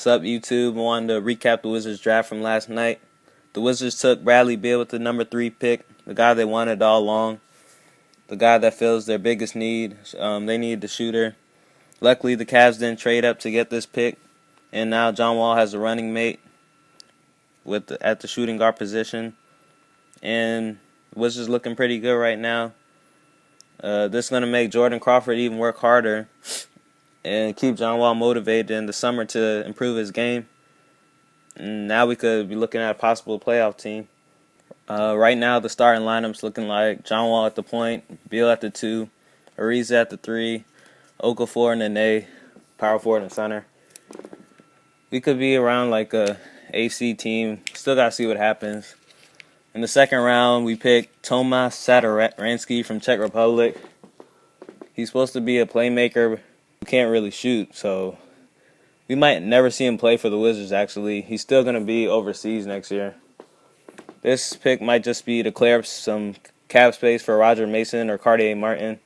Sup YouTube, I wanted to recap the Wizards draft from last night. The Wizards took Bradley Beal with the number 3 pick, the guy they wanted all along, the guy that fills their biggest need. They needed the shooter. Luckily, the Cavs didn't trade up to get this pick, and now John Wall has a running mate at the shooting guard position, and the Wizards looking pretty good right now. This is going to make Jordan Crawford even work harder and keep John Wall motivated in the summer to improve his game. And now we could be looking at a possible playoff team. Right now, the starting lineup's looking like John Wall at the point, Beal at the 2, Ariza at the 3, Okafor and Nene, power forward and center. We could be around like a AC team. Still got to see what happens. In the second round, we picked Tomas Satoransky from Czech Republic. He's supposed to be a playmaker who can't really shoot, so we might never see him play for the Wizards, actually. He's still going to be overseas next year. This pick might just be to clear up some cap space for Roger Mason or Cartier Martin.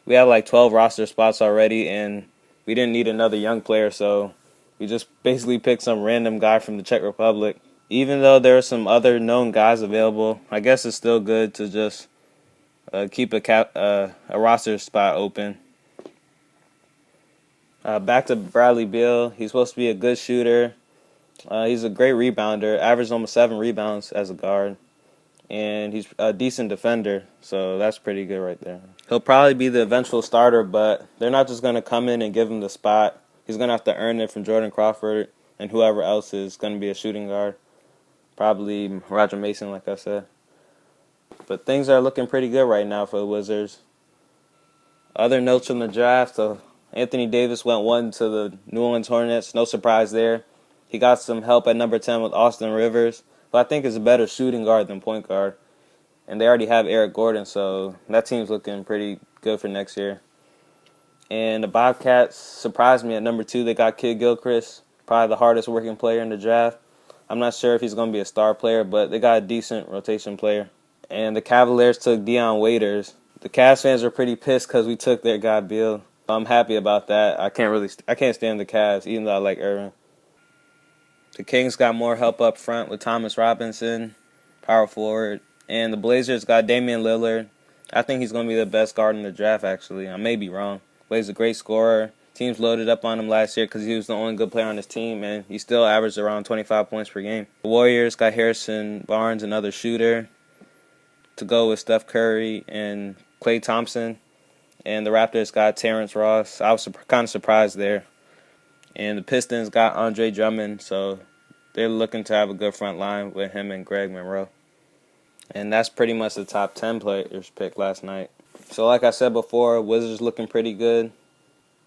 We have like 12 roster spots already, and we didn't need another young player, so we just basically picked some random guy from the Czech Republic. Even though there are some other known guys available, I guess it's still good to just keep a roster spot open. Back to Bradley Beal. He's supposed to be a good shooter. He's a great rebounder, averaged almost 7 rebounds as a guard. And he's a decent defender, so that's pretty good right there. He'll probably be the eventual starter, but they're not just going to come in and give him the spot. He's going to have to earn it from Jordan Crawford and whoever else is going to be a shooting guard. Probably Roger Mason, like I said. But things are looking pretty good right now for the Wizards. Other notes from the draft, Anthony Davis went 1 to the New Orleans Hornets. No surprise there. He got some help at number 10 with Austin Rivers, who I think is a better shooting guard than point guard. And they already have Eric Gordon, so that team's looking pretty good for next year. And the Bobcats surprised me at number 2. They got Kid Gilchrist, probably the hardest working player in the draft. I'm not sure if he's going to be a star player, but they got a decent rotation player. And the Cavaliers took Dion Waiters. The Cavs fans are pretty pissed because we took their guy Beal. I'm happy about that. I can't stand the Cavs, even though I like Irving. The Kings got more help up front with Thomas Robinson, power forward. And the Blazers got Damian Lillard. I think he's going to be the best guard in the draft, actually. I may be wrong. But he's a great scorer. Teams loaded up on him last year because he was the only good player on his team, and he still averaged around 25 points per game. The Warriors got Harrison Barnes, another shooter, to go with Steph Curry and Klay Thompson. And the Raptors got Terrence Ross. I was kind of surprised there. And the Pistons got Andre Drummond, so they're looking to have a good front line with him and Greg Monroe. And that's pretty much the top 10 players picked last night. So like I said before, Wizards looking pretty good.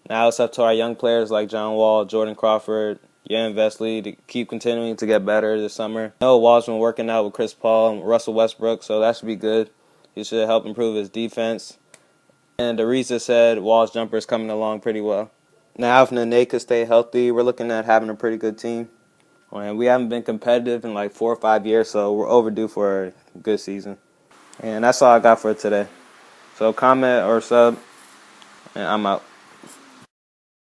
Now it's up to our young players like John Wall, Jordan Crawford, Jan Vesley to keep continuing to get better this summer. I know Wall's been working out with Chris Paul and Russell Westbrook, so that should be good. He should help improve his defense. And Ariza said Wall's jumper is coming along pretty well. Now if Nene could stay healthy, we're looking at having a pretty good team. And we haven't been competitive in like 4 or 5 years, so we're overdue for a good season. And that's all I got for today. So comment or sub, and I'm out.